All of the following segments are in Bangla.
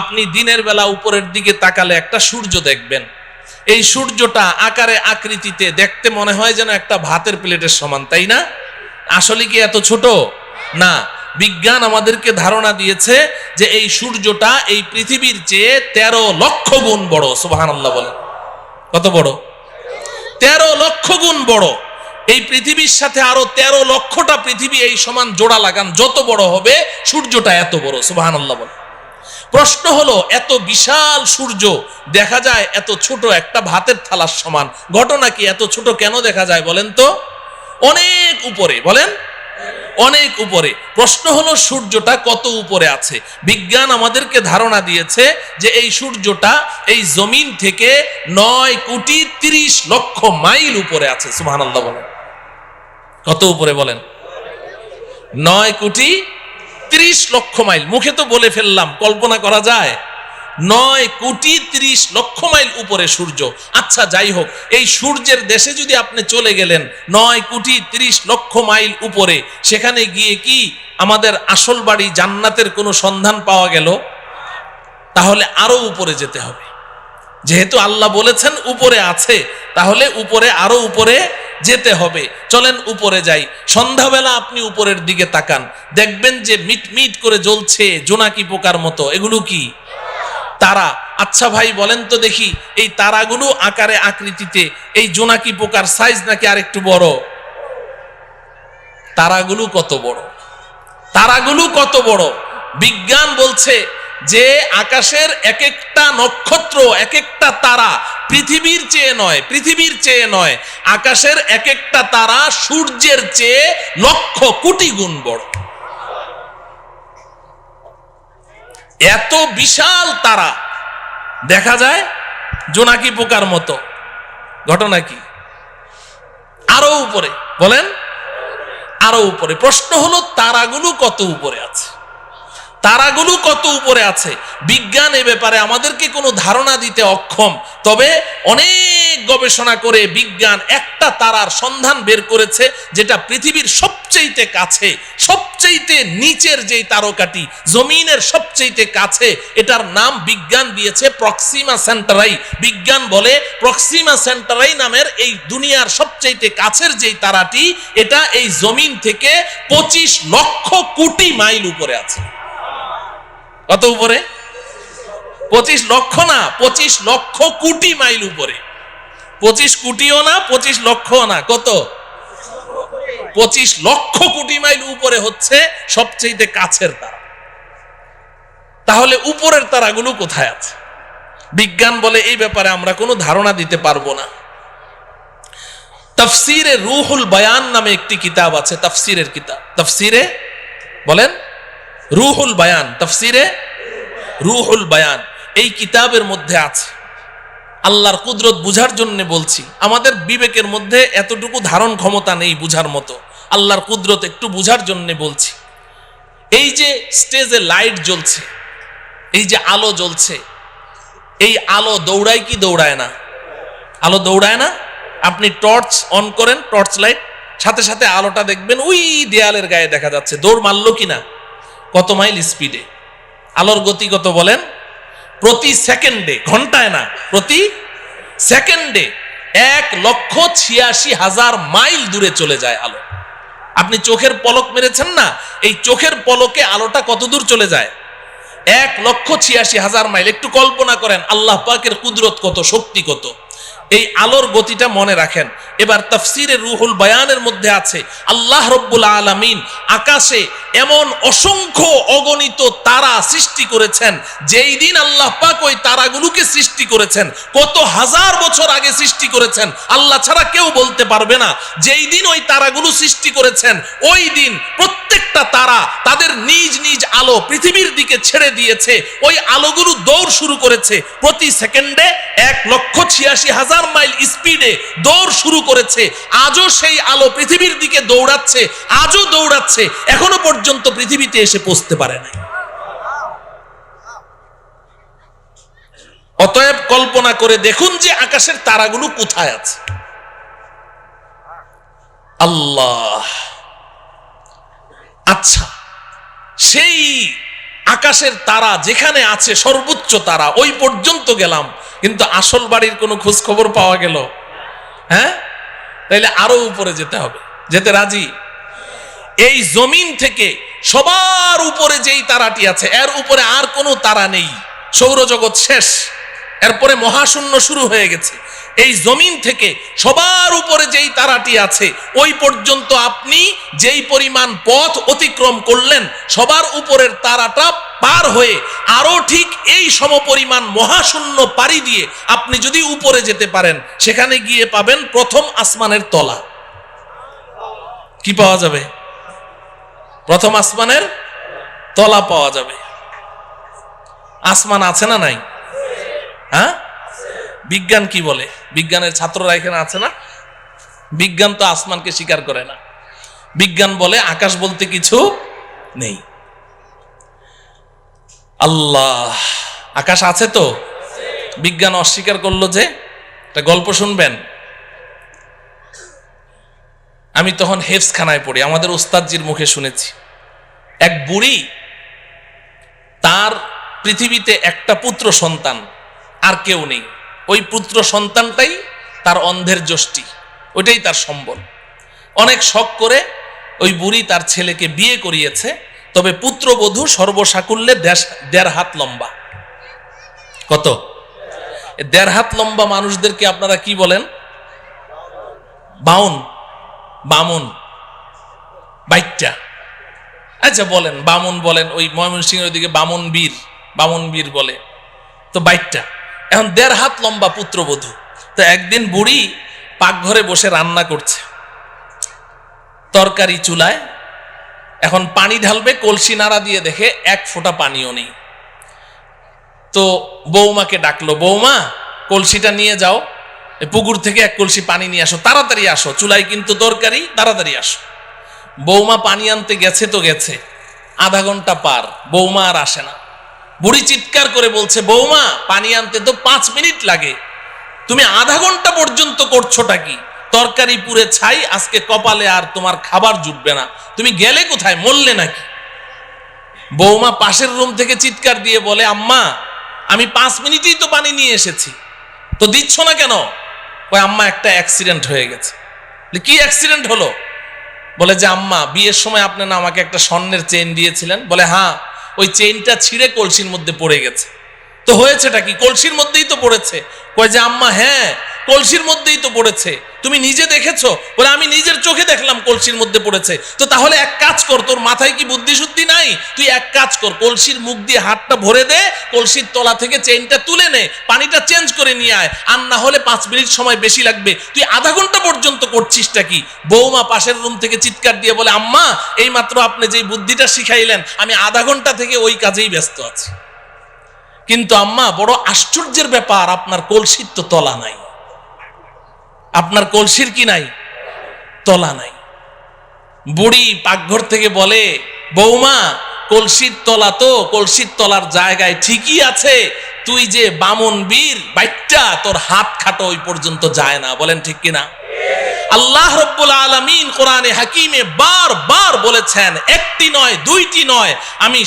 আপনি দিনের বেলা উপরের দিকে তাকালে একটা সূর্য দেখবেন। এই সূর্যটা আকারে আকৃতিতে দেখতে মনে হয় যেন একটা ভাতের প্লেটের সমান, তাই না? আসলে কি এত ছোট না? বিজ্ঞান আমাদেরকে ধারণা দিয়েছে যে এই সূর্যটা এই পৃথিবীর চেয়ে 13 লক্ষ গুণ বড়। সুবহানাল্লাহ বলেন। কত বড়? 13 লক্ষ গুণ বড়। এই পৃথিবীর সাথে আরো 13 লক্ষটা পৃথিবী এই সমান জোড়া লাগান, যত বড় হবে সূর্যটা এত বড়। সুবহানাল্লাহ বলেন। প্রশ্ন হলো, এত বিশাল সূর্য দেখা যায় এত ছোট একটা ভাতের থালার সমান, ঘটনা কি? এত ছোট কেন দেখা যায় বলেন তো? অনেক উপরে, বলেন অনেক উপরে। প্রশ্ন হলো সূর্যটা কত উপরে আছে? বিজ্ঞান আমাদেরকে ধারণা দিয়েছে যে এই সূর্যটা এই জমিন থেকে 9,30,00,000 মাইল উপরে আছে। সুবহানাল্লাহ বলেন। কত উপরে বলেন? 9,30,00,000 মাইল। মুখে তো বলে ফেললাম, কল্পনা করা যায়? 9,30,00,000 মাইল উপরে সূর্য। আচ্ছা যাই হোক, এই সূর্যের দেশে যদি আপনি চলে গেলেন 9,30,00,000 মাইল উপরে, সেখানে গিয়ে কি আমাদের আসল বাড়ি জান্নাতের কোনো সন্ধান পাওয়া গেল? তাহলে আরো উপরে যেতে হবে। যেহেতু আল্লাহ বলেছেন উপরে আছে, তাহলে উপরে আরো উপরে যেতে হবে। চলেন উপরে যাই। সন্ধ্যাবেলা আপনি উপরের দিকে তাকান, দেখবেন যে মিটমিট করে জ্বলছে জোনাকি পোকার মতো। এগুলো কি? তারা। আচ্ছা ভাই বলেন তো দেখি, এই তারাগুলো আকারে আকৃতিতে এই জোনাকি পোকার সাইজ নাকি আরেকটু বড়? তারাগুলো কত বড়? তারাগুলো কত বড়? বিজ্ঞান বলছে যে আকাশের এক একটা নক্ষত্র, এক একটা তারা পৃথিবীর চেয়ে নয়, পৃথিবীর চেয়ে নয়, আকাশের এক একটা তারা সূর্যের চেয়ে লক্ষ কোটি গুণ বড়। এত বিশাল তারা দেখা যায় জোনাকি পোকার মতো। ঘটনা কি? আরো উপরে, বলেন আরো উপরে। প্রশ্ন হলো তারাগুলো কত উপরে আছে? তারাগুলো কত উপরে আছে? বিজ্ঞান এ ব্যাপারে আমাদেরকে কোনো ধারণা দিতে অক্ষম। তবে অনেক গবেষণা করে বিজ্ঞান একটা তারার সন্ধান বের করেছে, যেটা পৃথিবীর সবচেয়ে কাছে, সবচেয়ে নিচের যেই তারকাটি, জমিনের সবচেয়ে কাছে, এটার নাম বিজ্ঞান দিয়েছে প্রক্সিমা সেন্টারাই। বিজ্ঞান বলে প্রক্সিমা সেন্টারাই নামের এই দুনিয়ার সবচেয়ে কাছের যেই তারাটি, এটা এই জমিন থেকে 25 লক্ষ কোটি মাইল উপরে আছে। কত উপরে? 25 লক্ষ না, 25 লক্ষ কোটি মাইল উপরে। 25 কোটিও না, 25 লক্ষও না, কত? 25 লক্ষ কোটি মাইল উপরে হচ্ছে সবচেয়ে কাছের তারা। তাহলে উপরের তারাগুলো কোথায় আছে? বিজ্ঞান বলে এই ব্যাপারে আমরা কোনো ধারণা দিতে পারবো না। তাফসিরে রুহুল বায়ান নামে একটি কিতাব আছে, তাফসিরের কিতাব। তাফসিরে বলেন রুহুল বায়ান, তাফসিরে রুহুল বায়ান। এই কিতাবের মধ্যে আছে, আল্লাহর কুদরত বুঝার জন্য বলছি, আমাদের বিবেকের মধ্যে এতটুকু ধারণ ক্ষমতা নেই বুঝার মতো, আল্লাহর কুদরত একটু বুঝার জন্য বলছি। এই যে স্টেজে লাইট জ্বলছে, এই যে আলো জ্বলছে, এই আলো দৌড়ায় কি দৌড়ায় না? আলো দৌড়ায় না? আপনি টর্চ অন করেন, টর্চ লাইট, সাথে সাথে আলোটা দেখবেন ওই দেয়ালের গায়ে দেখা যাচ্ছে। দৌড় মারলো কিনা? কত মাইল স্পিডে? আলোর গতি কত বলেন? প্রতি সেকেন্ডে, ঘন্টায় না, প্রতি সেকেন্ডে 1,86,000 মাইল দূরে চলে যায় আলো। আপনি চোখের পলক মেরেছেন না, এই চোখের পলকে আলোটা কত দূর চলে যায়? 1,86,000 মাইল। একটু কল্পনা করেন আল্লাহ পাকের কুদরত কত, শক্তি কত। এই আলোর গতিটা মনে রাখেন। এবার তাফসিরে রুহুল বায়ানের মধ্যে আছে, আল্লাহ রব্বুল আলামিন আকাশে এমন অসংখ্য অগণিত তারা সৃষ্টি করেছেন। যেই দিন আল্লাহ পাক ওই তারাগুলোকে সৃষ্টি করেছেন, কত হাজার বছর আগে সৃষ্টি করেছেন, আল্লাহ ছাড়া কেউ বলতে পারবে না। যেই দিন ওই তারাগুলো সৃষ্টি করেছেন, ওই দিন প্রত্যেকটা তারা তাদের নিজ নিজ আলো পৃথিবীর দিকে ছেড়ে দিয়েছে। ওই আলোগুলো দৌড় শুরু করেছে প্রতি সেকেন্ডে 1,86,000 মাইল স্পিডে দৌড় শুরু করেছে। আজও সেই আলো পৃথিবীর দিকে দৌড়াচ্ছে, আজও দৌড়াচ্ছে, এখনো পর্যন্ত পৃথিবীতে এসে পৌঁছতে পারে না। অতএব কল্পনা করে দেখুন যে আকাশের তারাগুলো কোথায় আছে। আল্লাহ। আচ্ছা, সেই আকাশের তারা যেখানে আছে সর্বোচ্চ তারা ওই পর্যন্ত গেলাম, কিন্তু আসল বাড়ির কোনো খোঁজ খবর পাওয়া গেল? হ্যাঁ, তাইলে আরো উপরে যেতে হবে। যেতে রাজি? এই জমিন থেকে সবার উপরে যেই তারাটি আছে এর উপরে আর কোনো তারা নেই, সৌরজগৎ শেষ, এরপরে মহাশূন্য শুরু হয়ে গেছে। এই জমিন থেকে সবার উপরে যেই তারাটি আছে ওই পর্যন্ত আপনি যেই পরিমাণ পথ অতিক্রম করলেন, সবার উপরের তারাটা পার হয়ে আরো ঠিক এই সমপরিমাণ মহাশূন্য পাড়ি দিয়ে আপনি যদি উপরে যেতে পারেন, সেখানে গিয়ে পাবেন প্রথম আসমানের তলা। কি পাওয়া যাবে? প্রথম আসমানের তলা পাওয়া যাবে। আসমান আছে না নাই? হ্যাঁ, বিজ্ঞান কি বলে? বিজ্ঞানের ছাত্ররা এখানে আছে না? বিজ্ঞান তো আসমানকে স্বীকার করে না। বিজ্ঞান বলে আকাশ বলতে কিছু নেই। আল্লাহ, আকাশ আছে তো, বিজ্ঞান অস্বীকার করলো যে। একটা গল্প শুনবেন। আমি তখন হেফজখানায় পড়ি, আমাদের ওস্তাদজির মুখে শুনেছি। এক বুড়ি, তার পৃথিবীতে একটা পুত্র সন্তান, আর কেউ নেই। ওই পুত্র সন্তানটাই তার অন্ধের যষ্টি, ওইটাই তার সম্বল। অনেক শখ করে ওই বুড়ি তার ছেলেকে বিয়ে করিয়েছে, তবে পুত্রবধূ সর্বসাকুল্যে 1.5 হাত লম্বা। কত? 1.5 হাত লম্বা মানুষদেরকে আপনারা কি বলেন? বামুন, বাইটটা। আচ্ছা বলেন, বামুন বলেন। ওই ময়মনসিংহের ওইদিকে বামুন বীর বলে, তো বাইটটা। এখন 1.5 হাত লম্বা পুত্রবধূ। তো একদিন বুড়ি পাকঘরে বসে রান্না করছে, তরকারি চুলায়। এখন পানি ঢালবে, কলসি নাড়া দিয়ে দেখে 1 ফোঁটা পানিও নেই। তো বৌমাকে ডাকলো, বৌমা কলসিটা নিয়ে যাও, পুকুর থেকে 1 কলসি পানি নিয়ে আসো, তাড়াতাড়ি আসো, চুলায় কিন্তু তরকারি, তাড়াতাড়ি আসো। বৌমা পানি আনতে গেছে তো গেছে, আধা ঘন্টা পার, বৌমা আর আসে না। বুড়ি চিৎকার করে বলছে, বৌমা পানি আনতে তো 5 মিনিট লাগে, তুমি আধা ঘন্টা পর্যন্ত করছোটা কি? তরকারি পুড়ে ছাই, আজকে কপালে আর তোমার খাবার জুটবে না, তুমি গেলে কোথায়, মরলে নাকি? বৌমা পাশের রুম থেকে চিৎকার দিয়ে বলে, আম্মা আমি 5 মিনিটেই তো পানি নিয়ে এসেছি, তো দিচ্ছ না কেন? ওই আম্মা একটা অ্যাক্সিডেন্ট হয়ে গেছে। কি অ্যাক্সিডেন্ট হলো? বলে যে আম্মা বিয়ের সময় আপনি না আমাকে একটা স্বর্ণের চেইন দিয়েছিলেন। বলে হ্যাঁ, ওই চেইনটা ছিঁড়ে কলসির মধ্যে পড়ে গেছে। তো হয়েছেটা কি? কলসির মধ্যেই তো পড়েছে। কয় যে আম্মা হ্যাঁ, কলসির মধ্যেই তো পড়েছে, তুমি নিজে দেখেছো? বলে আমি নিজের চোখে দেখলাম কলসির মধ্যে পড়েছে। তো তাহলে এক কাজ কর, তোর মাথায় কি বুদ্ধি শুদ্ধি নাই? তুই এক কাজ কর, কলসির মুখ দিয়ে হাতটা ভরে দে, কলসির তলা থেকে চেইনটা তুলে নে, পানিটা চেঞ্জ করে নিয়ে আয়, আর না হলে 5 মিনিট সময় বেশি লাগবে, তুই আধা ঘন্টা পর্যন্ত করছিসটা কি? বৌমা পাশের রুম থেকে চিৎকার দিয়ে বলে, আম্মা এই মাত্র আপনি যেই বুদ্ধিটা শিখাইলেন, আমি আধা ঘন্টা থেকে ওই কাজেই ব্যস্ত আছি। কিন্তু আম্মা বড় আশ্চর্যের ব্যাপার, আপনার কলসির তো তলা নাই। আপনার কলসির কি নাই? তলা নাই। বুড়ি পাকঘর থেকে বলে, বৌমা কলসির তলা তো কলসির তলার জায়গায় ঠিকই আছে, তুই যে বামন বীর বাইটটা, তোর হাত খাটো ওই পর্যন্ত যায় না। বলেন ঠিক কিনা? আল্লাহ রাব্বুল আলামিন কোরআনে হাকিমে বারবার বলেছেন, একটি নয়, দুইটি নয়, আমি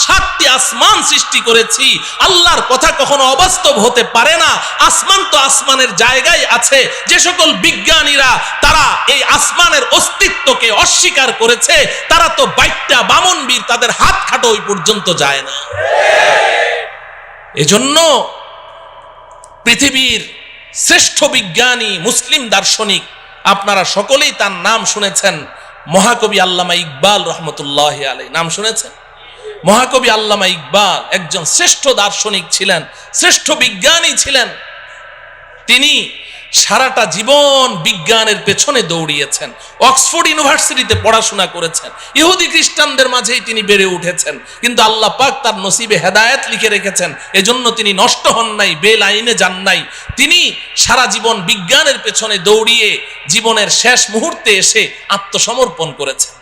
7টি আসমান সৃষ্টি করেছি। আল্লাহর কথা কখনো অবাস্তব হতে পারে না। আসমান তো আসমানের জায়গায় আছে। যে সকল বিজ্ঞানীরা তারা এই আসমানের অস্তিত্বকে অস্বীকার করেছে, তারা তো বাইটটা বামন বীর, তাদের হাত খাটো ওই পর্যন্ত যায় না। এজন্য পৃথিবীর শ্রেষ্ঠ বিজ্ঞানী মুসলিম দার্শনিক, আপনারা সকলেই তার নাম শুনেছেন, মহাকবি আল্লামা ইকবাল রহমতুল্লাহ আলাইহি। নাম শুনেছেন? মহাকবি আল্লামা ইকবাল একজন শ্রেষ্ঠ দার্শনিক ছিলেন, শ্রেষ্ঠ বিজ্ঞানী ছিলেন। তিনি সারাটা জীবন বিজ্ঞানের পেছনে দৌড়িয়েছেন, অক্সফোর্ড ইউনিভার্সিটিতে পড়াশোনা করেছেন, ইহুদি খ্রিস্টানদের মাঝেই তিনি বেড়ে উঠেছেন, কিন্তু আল্লাহ পাক তার নসিবে হেদায়েত লিখে রেখেছেন, এজন্য তিনি নষ্ট হন নাই, বেলাইনে যান নাই। তিনি সারা জীবন বিজ্ঞানের পেছনে দৌড়িয়ে জীবনের শেষ মুহূর্তে এসে আত্মসমর্পণ করেছেন।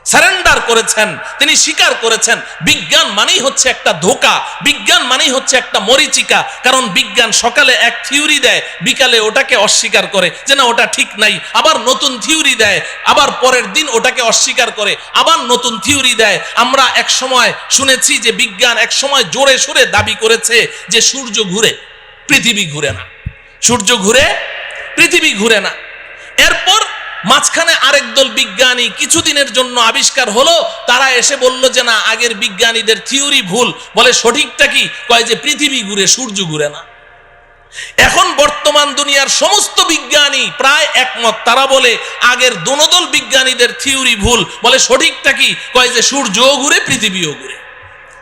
সারেন্ডার করেছেন, তিনি স্বীকার করেছেন বিজ্ঞান মানেই হচ্ছে একটা ধোঁকা, বিজ্ঞান মানেই হচ্ছে একটা মরিচিকা। কারণ বিজ্ঞান সকালে এক থিওরি দেয়, বিকালে ওটাকে অস্বীকার করে যে না ওটা ঠিক নাই, আবার নতুন থিওরি দেয়, আবার পরের দিন ওটাকে অস্বীকার করে, আবার নতুন থিওরি দেয়। আমরা এক সময় শুনেছি যে বিজ্ঞান এক সময় জোরে সোরে দাবি করেছে যে সূর্য ঘুরে, পৃথিবী ঘুরে না, সূর্য ঘুরে, পৃথিবী ঘুরে না। এরপর মাঝখানে আরেক দল বিজ্ঞানী কিছুদিনের জন্য আবিষ্কার হলো, তারা এসে বলল যে না আগের বিজ্ঞানীদের থিওরি ভুল। বলে সঠিকটা কি? কয় যে পৃথিবী ঘুরে, সূর্য ঘুরে না। এখন বর্তমান দুনিয়ার সমস্ত বিজ্ঞানী প্রায় একমত, তারা বলে আগের দোনোদল বিজ্ঞানীদের থিওরি ভুল। বলে সঠিকটা কি? কয় যে সূর্যও ঘুরে, পৃথিবীও ঘুরে।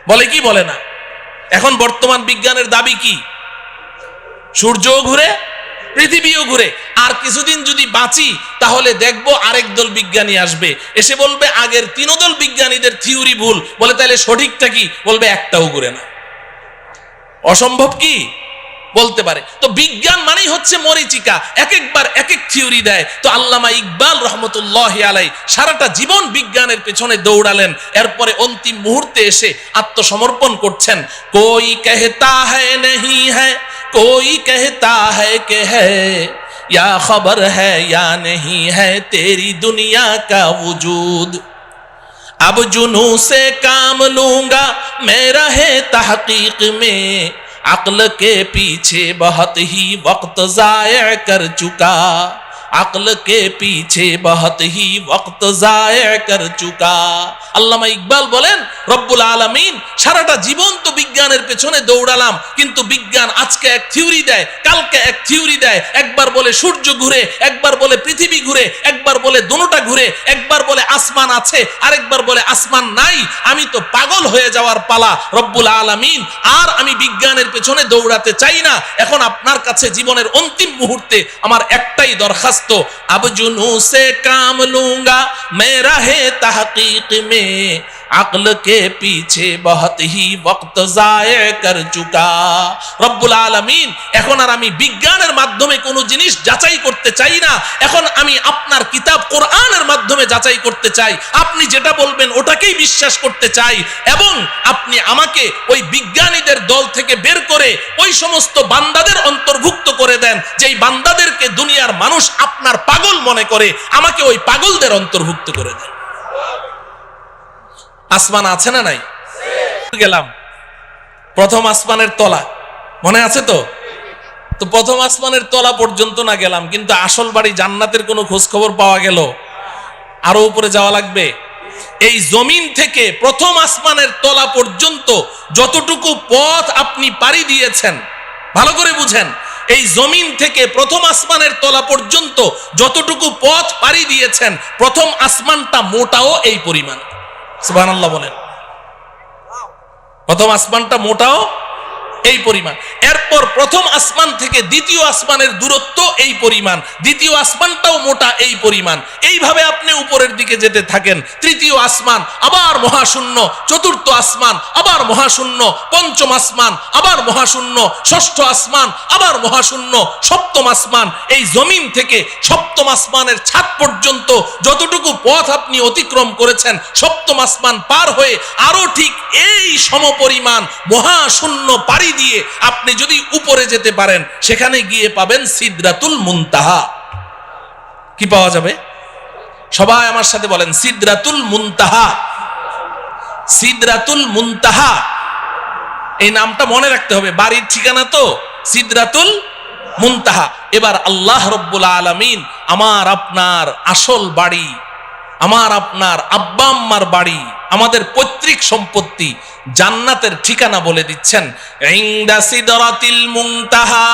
বলে কি বলে না? এখন বর্তমান বিজ্ঞানের দাবি কি? সূর্যও ঘুরে, পৃথিবীও ঘুরে। আর কিছুদিন যদি বাঁচি তাহলে দেখবো আরেক দল বিজ্ঞানী আসবে, এসে বলবে আগের তিনোদল বিজ্ঞানীদের থিওরি ভুল। বলে তাহলে সঠিকটা কি? বলবে একটাও ঘুরে না। অসম্ভব কি? বলতে পারে। তো বিজ্ঞান মানেই হচ্ছে মরিচিকা, এক একবার এক এক থিওরি দেয়। তো আল্লামা ইকবাল রহমতুল্লাহি আলাইহি সারাটা জীবন বিজ্ঞানের পেছনে দৌড়ালেন, এরপরে অন্তিম মুহূর্তে এসে আত্মসমর্পণ করছেন। কোই कहता है नहीं है, कोई कहता है कि है, या खबर है या नहीं है तेरी दुनिया का वजूद। अब जुनू से काम लूंगा मैं रहे तहकीक में, अक्ल के पीछे बहुत ही वक्त जाया कर चुका, अक्ल के पीछे बहुत ही वक्त जाया कर चुका। আল্লামা ইকবাল বলেন রব্বুল আলামিন সারাটা জীবন তো বিজ্ঞানের পেছনে দৌড়ালাম, কিন্তু বিজ্ঞান আজকে এক থিওরি দেয়, কালকে এক থিওরি দেয়। একবার বলে সূর্য ঘুরে, একবার বলে পৃথিবী ঘুরে, একবার বলে দুটোটা ঘুরে, একবার বলে আসমান আছে, আরেকবার বলে আসমান নাই। আমি তো পাগল হয়ে যাওয়ার পালা রব্বুল আলামিন। আর আমি বিজ্ঞানের পেছনে দৌড়াতে চাই না। এখন আপনার কাছে জীবনের অন্তিম মুহূর্তে আমার একটাই দরখাস্ত, अब जुनू से काम लूंगा मैं रहे तहकीक में, अक्ल के पीछे बहुत ही वक्त जाया कर चुका। রব্বুল আলামিন এখন আর আমি বিজ্ঞানের মাধ্যমে কোনো জিনিস যাচাই করতে চাই না, এখন আমি আপনার কিতাব কোরআনের মাধ্যমে যাচাই করতে চাই। আপনি যেটা বলবেন ওটাকেই বিশ্বাস করতে চাই, এবং আপনি আমাকে ওই বিজ্ঞানীদের দল থেকে বের করে ওই সমস্ত বান্দাদের অন্তর্ভুক্ত করে দেন যেই বান্দাদেরকে দুনিয়ার মানুষ আপনার পাগল মনে করে, আমাকে ওই পাগলদের অন্তর্ভুক্ত করে দেন। আসমান আছে না নাই? গেলাম প্রথম আসমানের তলা, মনে আছে তো? তো প্রথম আসমানের তলা পর্যন্ত না গেলাম, কিন্তু আসল বাড়ি জান্নাতের কোনো খোঁজ খবর পাওয়া গেল? আরো উপরে যাওয়া লাগবে। এই জমিন থেকে প্রথম আসমানের তলা পর্যন্ত যতটুকু পথ আপনি পাড়ি দিয়েছেন, ভালো করে বুঝেন, এই জমিন থেকে প্রথম আসমানের তলা পর্যন্ত যতটুকু পথ পাড়ি দিয়েছেন, প্রথম আসমানটা মোটাও এই পরিমাণ। সুবহানাল্লাহ বলেন। প্রথম আসমানটা মোটাও এই পরিমাণ। এরপর প্রথম আসমান থেকে দ্বিতীয় আসমানের দূরত্ব এই পরিমাণ, দ্বিতীয় আসমানটাও মোটা এই পরিমাণ। এইভাবে আপনি উপরের দিকে যেতে থাকেন, তৃতীয় আসমান আবার মহাশূন্য, চতুর্থ আসমান আবার মহাশূন্য, পঞ্চম আসমান আবার মহাশূন্য, ষষ্ঠ আসমান আবার মহাশূন্য, সপ্তম আসমান। এই জমিন থেকে সপ্তম আসমানের ছাদ পর্যন্ত যতটুকু পথ আপনি অতিক্রম করেছেন, সপ্তম আসমান পার হয়ে আরো ঠিক এই সমপরিমাণ মহাশূন্য পাড়ি দিয়ে আপনি যদি উপরে যেতে পারেন, সেখানে গিয়ে পাবেন সিদরাতুল মুনতাহা। কি পাওয়া যাবে? সবাই আমার সাথে বলেন সিদরাতুল মুনতাহা। সিদরাতুল মুনতাহা এই নামটা মনে রাখতে হবে, বাড়ির ঠিকানা তো সিদরাতুল মুনতাহা। এবার আল্লাহ রব্বুল আলামিন আমার আপনার আসল বাড়ি, আমার আপনার আব্বা আম্মার বাড়ি, আমাদের পৈতৃক সম্পত্তি, জান্নাতের ঠিকানা বলে দিচ্ছেন। ইনদা সিদরাতিল মুনতাহা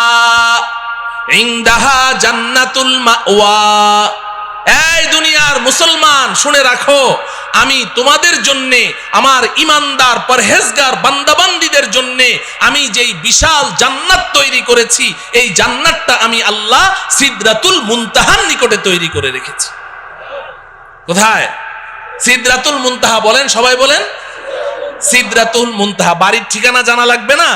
ইনদাহা জান্নাতুল মাওয়া। এই দুনিয়ার মুসলমান শুনে রাখো, আমি তোমাদের জন্য, আমার ইমানদার পরহেজগার বান্দাবান্দীদের জন্য আমি যেই বিশাল জান্নাত তৈরি করেছি, এই জান্নাতটা আমি আল্লাহ সিদরাতুল মুনতাহার নিকটে তৈরি করে রেখেছি। কোথায়? সিদরাতুল মুনতাহা। বলেন, সবাই বলেন সিদরাতুল মুনতাহা। বাড়ির ঠিকানা জানা লাগবে না,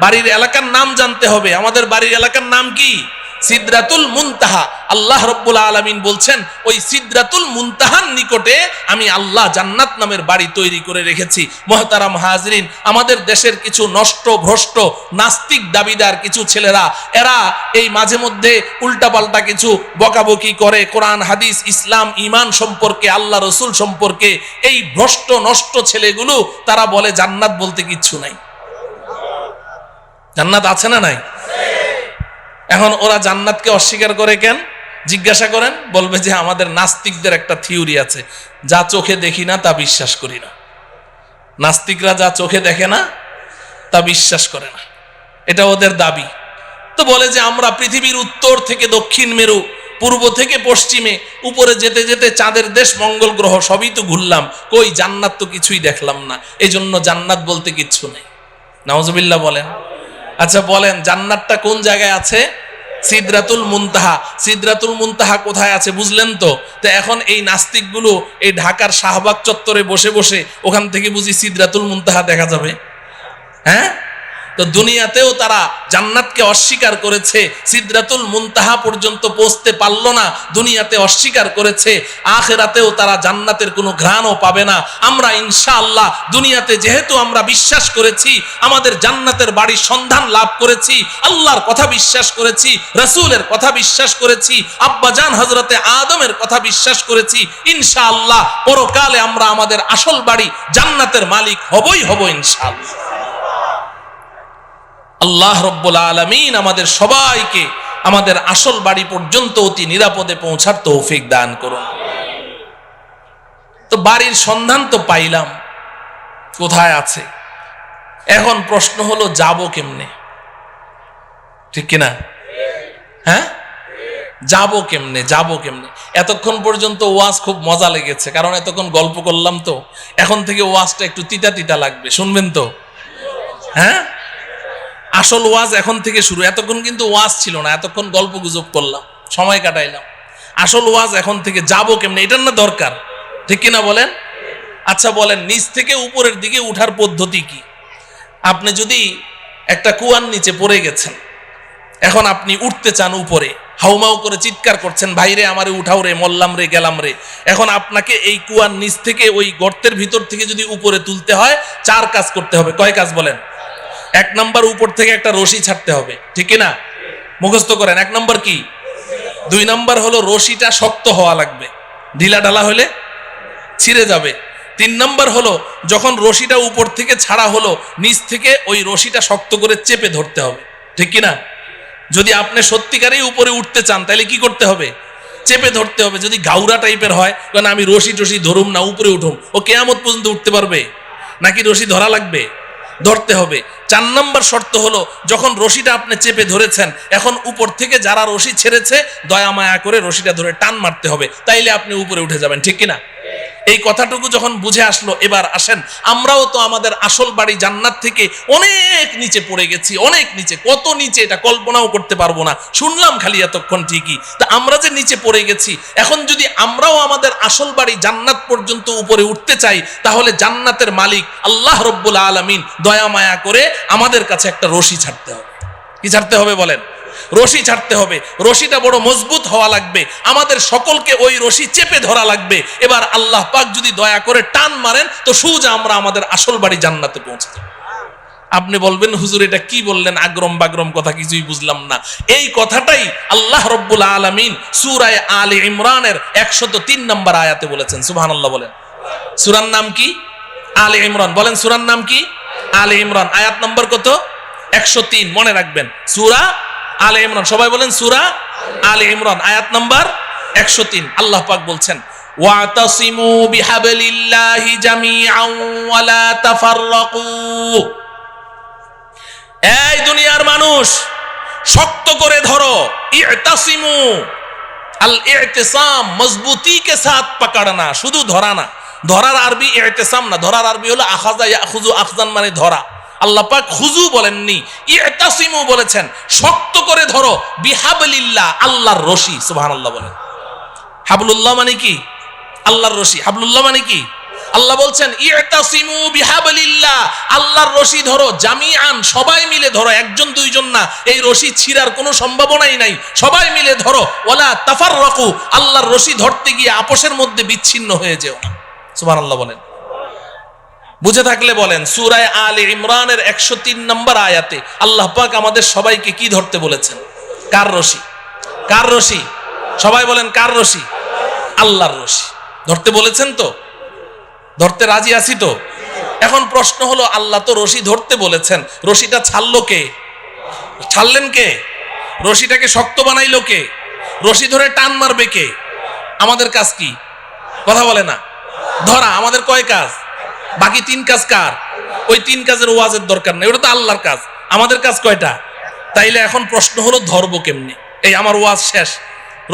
বাড়ির এলাকার নাম জানতে হবে। আমাদের বাড়ির এলাকার নাম কি? সিদরাতুল মুনতাহা। আল্লাহ রাব্বুল আলামিন বলছেন ওই সিদরাতুল মুনতাহার নিকটে আমি আল্লাহ জান্নাত নামের বাড়ি তৈরি করে রেখেছি। মুহতারাম হাজরিন, আমাদের দেশের কিছু নষ্ট ভ্রষ্ট নাস্তিক দাবিদার কিছু ছেলেরা, এরা এই মাঝে মধ্যে উল্টাপাল্টা কিছু বকাবকি করে কোরআন হাদিস ইসলাম ঈমান সম্পর্কে, আল্লাহ রসুল সম্পর্কে। এই ভ্রষ্ট নষ্ট ছেলেগুলো তারা বলে জান্নাত বলতে কিচ্ছু নাই। জান্নাত আছে না নাই? এখন ওরা জান্নাতকে অস্বীকার করে কেন জিজ্ঞাসা করেন, বলবে যে আমাদের নাস্তিকদের একটা থিওরি আছে, যা চোখে দেখি না তা বিশ্বাস করি না। নাস্তিকরা যা চোখে দেখে না তা বিশ্বাস করে না, এটা ওদের দাবি। তো বলে যে আমরা পৃথিবীর উত্তর থেকে দক্ষিণ মেরু, পূর্ব থেকে পশ্চিমে, উপরে যেতে যেতে চাঁদের দেশ মঙ্গল গ্রহ সবই তো ঘুরলাম, কই জান্নাত তো কিছুই দেখলাম না, এই জন্য জান্নাত বলতে কিচ্ছু নেই। নাউজুবিল্লাহ বলেন। আচ্ছা বলেন, জান্নাতটা কোন জায়গায় আছে? সিদরাতুল মুনতাহা। সিদরাতুল মুনতাহা কোথায় আছে বুঝলেন তো? তো এখন এই নাস্তিকগুলো এই ঢাকার শাহবাগ চত্বরে বসে বসে ওখান থেকে বুঝি সিদরাতুল মুনতাহা দেখা যাবে? হ্যাঁ, তো দুনিয়াতেও তারা জান্নাতকে অস্বীকার করেছে, সিদরাতুল মুনতাহা পর্যন্ত পৌঁছতে পারলো না, দুনিয়াতে অস্বীকার করেছে। আখিরাতেও তারা জান্নাতের কোনো ঘ্রাণও পাবে না। আমরা ইনশাআল্লাহ দুনিয়াতে যেহেতু আমরা বিশ্বাস করেছি, আমাদের জান্নাতের বাড়ির সন্ধান লাভ করেছি, আল্লাহর কথা বিশ্বাস করেছি, রাসূলের কথা বিশ্বাস করেছি, আব্বাজান হযরতে আদমের কথা বিশ্বাস করেছি, ইনশাআল্লাহ পরকালে আমরা আমাদের আসল বাড়ি জান্নাতের মালিক হবই হব ইনশাআল্লাহ। আল্লাহ রাব্বুল আলামিন আমাদের সবাইকে আমাদের আসল বাড়ি পর্যন্ত অতি নিরাপদে পৌঁছার তৌফিক দান করুন। তো বাড়ির সন্ধান তো পাইলাম, কোথায় আছে? এখন প্রশ্ন হলো যাব কেমনে? ঠিক কিনা? হ্যাঁ, যাব কেমনে? যাব কেমনে? এতক্ষণ পর্যন্ত ওয়াজ খুব মজা লেগেছে, কারণ এতক্ষণ গল্প করলাম। তো এখন থেকে ওয়াজটা একটু তিতা তিতা লাগবে, শুনবেন তো? হ্যাঁ, আসল ওয়াজ এখন থেকে শুরু। এতক্ষণ কিন্তু ওয়াজ ছিল না, এতক্ষণ গল্প গুজব করলাম, সময় কাটাইলাম। আসল ওয়াজ এখন থেকে। যাব কেমনে, এটার না দরকার, ঠিক কিনা বলেন? আচ্ছা বলেন, নিচ থেকে উপরের দিকে উঠার পদ্ধতি কি? আপনি যদি একটা কুয়ার নিচে পড়ে গেছেন, এখন আপনি উঠতে চান উপরে, হাউমাউ করে চিৎকার করছেন, ভাইরে আমারে উঠাও রে, মল্লাম রে, গেলাম রে। এখন আপনাকে এই কুয়ার নিচ থেকে ওই গর্তের ভিতর থেকে যদি উপরে তুলতে হয়, 4 কাজ করতে হবে। কয় কাজ বলেন? 1 নম্বর, উপর থেকে একটা রশি ছাড়তে হবে, ঠিক না? মুখস্থ করেন। 1 নম্বর কি? 2 নম্বর হলো রশিটা শক্ত হওয়া লাগবে, ঢিলা ঢালা হলে ছিঁড়ে যাবে। 3 নম্বর হলো যখন রশিটা উপর থেকে ছাড়া হলো, নিচ থেকে ওই রশিটা শক্ত করে চেপে ধরতে হবে, ঠিক কিনা? যদি আপনি সত্যিকারেই উপরে উঠতে চান তাহলে কি করতে হবে? চেপে ধরতে হবে। যদি গাউরা টাইপের হয়, কারণ আমি রশি টসি ধরুম না, উপরে উঠুম, ও কিয়ামত পর্যন্ত উঠতে পারবে নাকি? রশি ধরা লাগবে, ধরতে হবে। 4 নম্বর শর্ত হলো যখন রশিটা আপনি চেপে ধরেছেন, এখন উপর থেকে যারা রশি ছেড়েছে দয়া মায়া করে রশিটা ধরে টান মারতে হবে, তাইলে আপনি উপরে উঠে যাবেন, ঠিক কিনা? এই কথাটুকু যখন বুঝে আসলো, এবার আসেন, আমরাও তো আমাদের আসল বাড়ি জান্নাত থেকে অনেক নিচে পড়ে গেছি, অনেক নিচে। কত নিচে এটা কল্পনাও করতে পারবো না, শুনলাম খালি এতক্ষণ ঠিকই। তা আমরা যে নিচে পড়ে গেছি, এখন যদি আমরাও আমাদের আসল বাড়ি জান্নাত পর্যন্ত উপরে উঠতে চাই, তাহলে জান্নাতের মালিক আল্লাহ রাব্বুল আলামিন দয়া মায়া করে আমাদের কাছে একটা রশি ছাড়তে হবে। কি ছাড়তে হবে বলেন? রশি ছাড়তে হবে। রশিটা বড় মজবুত হওয়া লাগবে, আমাদের সকলকে ওই রশি চেপে ধরা লাগবে। এবার আল্লাহ পাক যদি দয়া করে টান মারেন, তো সোজা আমরা আমাদের আসল বাড়ি জান্নাতে পৌঁছে যাব। আপনি বলবেন, হুজুর এটা কি বললেন, আগ্রম বাগ্রম কথা, কিছুই বুঝলাম না। এই কথাটাই আল্লাহ রাব্বুল আলামিন সূরা আলে ইমরানের 103 নম্বর আয়াতে বলেছেন। সুবহানাল্লাহ বলেন। সূরার নাম কি? আলে ইমরান। বলেন সূরার নাম কি? আলে ইমরান। আয়াত নম্বর কত? 103। মনে রাখবেন, সূরা আলে ইমরান। সবাই বলেন সূরা আলে ইমরান, আয়াত নাম্বার 103। আল্লাহ পাক বলছেন, ওয়াতাসিমু বিহাবলিল্লাহি জামিআন ওয়া লা তাফাররাকু। এই দুনিয়ার মানুষ, শক্ত করে ধরো। ইতাসিমু, আল ইতিসাম মজবুতি কে সাথ পাকড়না, শুধু ধরা না। ধরার আরবি ইতিসাম না, ধরার আরবি হলো আখাযা ইয়াখুযু, আখযান মানে ধরা। আল্লাহ পাক খুজু বলেননি, ইতাসিমু বলেছেন, শক্ত করে ধরো। বিহাবলিল্লাহ, আল্লাহর রশি। সুবহানাল্লাহ বলেন। হাবলুল্লাহ মানে কি? আল্লাহর রশি। হাবলুল্লাহ মানে কি? আল্লাহ বলছেন ইতাসিমু বিহাবলিল্লাহ, আল্লাহর রশি ধরো, জামিআন, সবাই মিলে ধরো, একজন দুইজন না, এই রশি ছিঁড়ার কোনো সম্ভাবনাই নাই, সবাই মিলে ধরো। ওয়ালা তাফাররাকু, আল্লাহর রশি ধরতে গিয়ে আপোষের মধ্যে বিচ্ছিন্ন হয়ে যেও না। সুবহানাল্লাহ বলেন। বুঝে থাকলে বলেন। সূরা আলে ইমরানের 103 নম্বর আয়াতে আল্লাহ পাক আমাদের সবাইকে কি ধরতে বলেছেন? কার রশি? কার রশি? সবাই বলেন কার রশি? আল্লাহর রশি ধরতে বলেছেন তো? ধরতে রাজি আছি তো? এখন প্রশ্ন হলো, আল্লাহ তো রশি ধরতে বলেছেন, রশিটা ছাড়লো কে? ছাড়লেন কে? রশিটাকে শক্ত বানাইলো কে? রশি ধরে টান মারবে কে? আমাদের কাজ কি? কথা বলে না। ধরা আমাদের কয় কাজ? বাকি 3 কাজ কার? ওই 3 কাজের ওয়াজের দরকার নেই, ওটা তো আল্লাহর কাজ। আমাদের কাজ কয়টা? তাইলে এখন প্রশ্ন হলো ধরবো কেমনে? এই আমার ওয়াজ শেষ,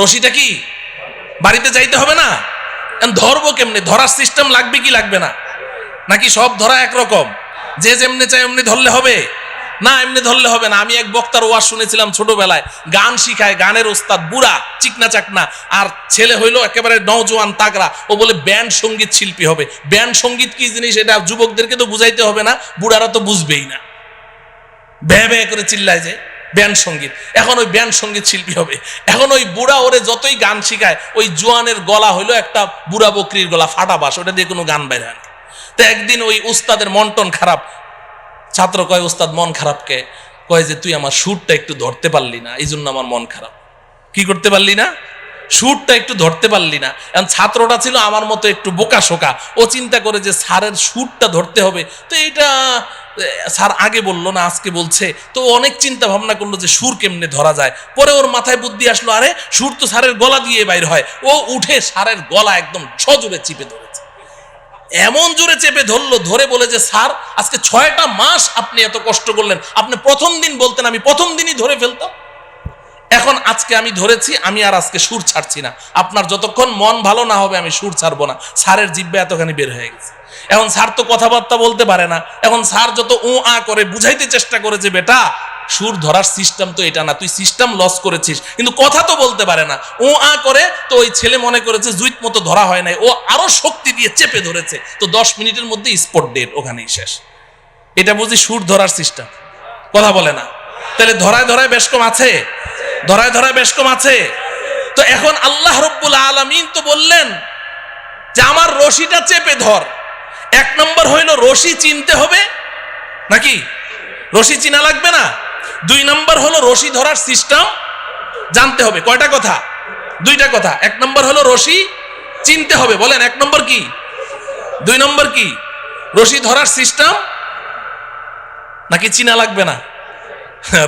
রশিটা কি বাড়িতে যাইতে হবে না? ধরবো কেমনে? ধরার সিস্টেম লাগবে কি লাগবে না? নাকি সব ধরা একরকম, যে যেমনি চাই এমনি ধরলে হবে? না, এমনি ধরলে হবে না। আমি এক বক্তার ওয়াজ শুনেছিলাম ছোটবেলায়, গান শিখায়, গানের ওস্তাদ, বুড়া চিকনা চাকনা, আর ছেলে হইলো একেবারে নওজোয়ান তাগড়া। ও বলে ব্যান্ড সঙ্গীত শিল্পী হবে। ব্যান্ড সঙ্গীত কি জিনিস এটা যুবকদেরকে তো বুঝাইতে হবে না, বুড়ারা তো বুঝবেই না, ভ্যাঁ ভ্যাঁ করে চিল্লায় যায় ব্যান্ড সঙ্গীত। এখন ওই ব্যান্ড সঙ্গীত শিল্পী হবে। এখন ওই বুড়া ওরে যতই গান শিখায়, ওই জোয়ানের গলা হইলো একটা বুড়া বকরির গলা, ফাটা বাস, ওটা দিয়ে কোনো গান বের হয় না। তো একদিন ওই উস্তাদের মন টন খারাপ, ছাত্র কয়, উস্তাদ মন খারাপকে? কয় যে তুই আমার সুরটা একটু ধরতে পারলি না, এই জন্য আমার মন খারাপ। কি করতে পারলি না? সুরটা একটু ধরতে পারলি না। এখন ছাত্রটা ছিল আমার মতো একটু বোকা শোকা, ও চিন্তা করে যে স্যারের সুরটা ধরতে হবে, তো এইটা স্যার আগে বললো না আজকে বলছে, তো অনেক চিন্তা ভাবনা করলো যে সুর কেমনে ধরা যায়। পরে ওর মাথায় বুদ্ধি আসলো, আরে সুর তো স্যারের গলা দিয়ে বাইর হয়। ও উঠে স্যারের গলা একদম সজোরে চিপে ধরেছে, এমন জোরে চেপে ধরলো, ধরে বলে যে স্যার আজকে 6টা মাস আপনি এত কষ্ট করলেন, আপনি প্রথম দিন বলতেন আমি প্রথম দিনই ধরে ফেলতাম। এখন আজকে আমি ধরেছি, আমি আর আজকে সুর ছাড়ছি না, আপনার যতক্ষণ মন ভালো না হবে আমি সুর ছাড়বো না। স্যারের জিহ্বা এতখানি বের হয়ে গেছে। এখন স্যার তো কথাবার্তা বলতে পারে না। এখন স্যার যত উ আ করে বুঝাইতে চেষ্টা করে যে বেটা সুর ধরার সিস্টেম তো এটা না, তুই সিস্টেম লস করেছিস, কিন্তু কথা তো বলতে পারে না, ও আ করে। তো ওই ছেলে মনে করেছে জুইত মতো ধরা হয় নাই, ও আরো শক্তি দিয়ে চেপে ধরেছে, তো 10 মিনিটের মধ্যে স্পট ডেড, ওখানেই শেষ। এটা বুঝি সুর ধরার সিস্টেম? কথা বলে না। তাহলে ধরায় ধরায় বেশ কম আছে, ধরায় ধরায় বেশ কম আছে। তো এখন আল্লাহ রব্বুল আলামিন তো বললেন যে আমার রশিটা চেপে ধর। 1 নম্বর হইল রশি চিনতে হবে, নাকি রশি চিনা লাগবে না? 2 নম্বর হলো রশি ধরার সিস্টেম জানতে হবে। কয়টা কথা? 2টা কথা। 1 নম্বর হলো রশি চিনতে হবে, বলেন 1 নম্বর কি? 2 নম্বর কি? রশি ধরার সিস্টেম নাকি চিনা লাগবে না?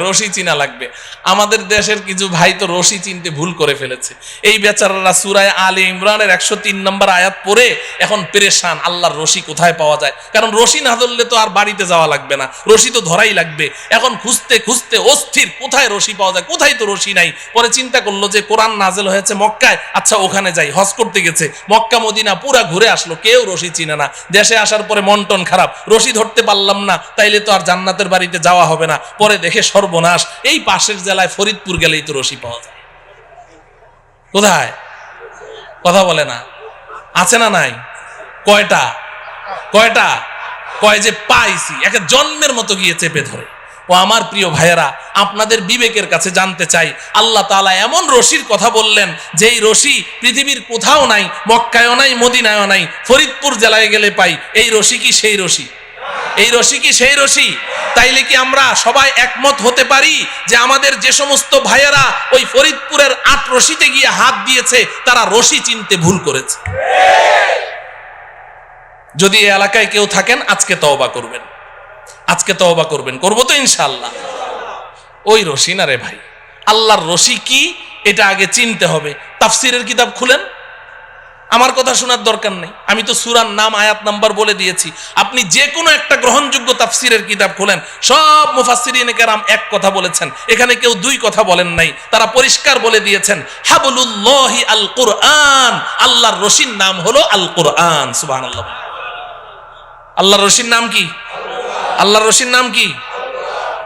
রশি চিনা লাগবে। আমাদের দেশের কিছু ভাই তো রশি চিনতে ভুল করে ফেলেছে। এই বেচারারা সূরা আলে ইমরানের 103 নম্বর আয়াত পড়ে এখন পেরেশান, আল্লাহর রশি কোথায় পাওয়া যায়। কারণ রশি না ধরলে তো আর বাড়িতে যাওয়া লাগবে না, রশি তো ধরাই লাগবে। এখন খুঁজতে খুঁজতে অস্থির, কোথায় রশি পাওয়া যায়, কোথায় তো রশি নাই। পরে চিন্তা করলো যে কোরআন নাজেল হয়েছে মক্কায়, আচ্ছা ওখানে যাই। হজ করতে গেছে, মক্কা মদিনা পুরা ঘুরে আসলো, কেউ রশি চিনে না। দেশে আসার পরে মন টন খারাপ, রশি ধরতে পারলাম না, তাইলে তো আর জান্নাতের বাড়িতে যাওয়া হবে না। পরে দেখে সর্বনাশ, এই পাশের জেলায় ফরিদপুর গেলেই তো রশি পাওয়া যায়। কোথায়? কথা বলে না। আছে না নাই? কয়টা? কয়টা? কয় যে পাইছি, একে জন্মের মতো গিয়ে চেপে ধরে। ও আমার প্রিয় ভাইয়েরা, আপনাদের বিবেকের কাছে জানতে চাই, আল্লাহ তাআলা এমন রশির কথা বললেন যেই রশি পৃথিবীর কোথাও নাই, মক্কায়ও নাই, মদিনায়ও নাই, ফরিদপুর জেলায় গেলে পাই। এই রশি কি সেই রশি? এই রশি কি সেই রশি? তাইলে কি আমরা সবাই একমত হতে পারি যে আমাদের যে সমস্ত ভাইয়েরা ওই ফরিদপুরের 8 রশিতে গিয়ে হাত দিয়েছে তারা রশি চিনতে ভুল করেছে? যদি এই এলাকায় কেউ থাকেন আজকে তওবা করবেন, আজকে তওবা করবেন। করবো তো ইনশাআল্লাহ। ওই রশি না রে ভাই, আল্লাহর রশি কি এটা আগে চিনতে হবে। তাফসিরের কিতাব খুলেন, আমার কথা শোনার দরকার নেই, আমি তো সূরার নাম আয়াত নাম্বার বলে দিয়েছি। আপনি যে কোনো একটা গ্রহণযোগ্য তাফসিরের কিতাব খোলেন, সব মুফাসসিরিনে কেরাম এক কথা বলেছেন, এখানে কেউ 2 কথা বলেন নাই। তারা পরিষ্কার বলে দিয়েছেন হাবলুল্লাহি আল কুরআন, আল্লাহর রশির নাম হলো আল কুরআন। সুবহানাল্লাহ। আল্লাহর রশির নাম কি? আল্লাহর রশির নাম কি?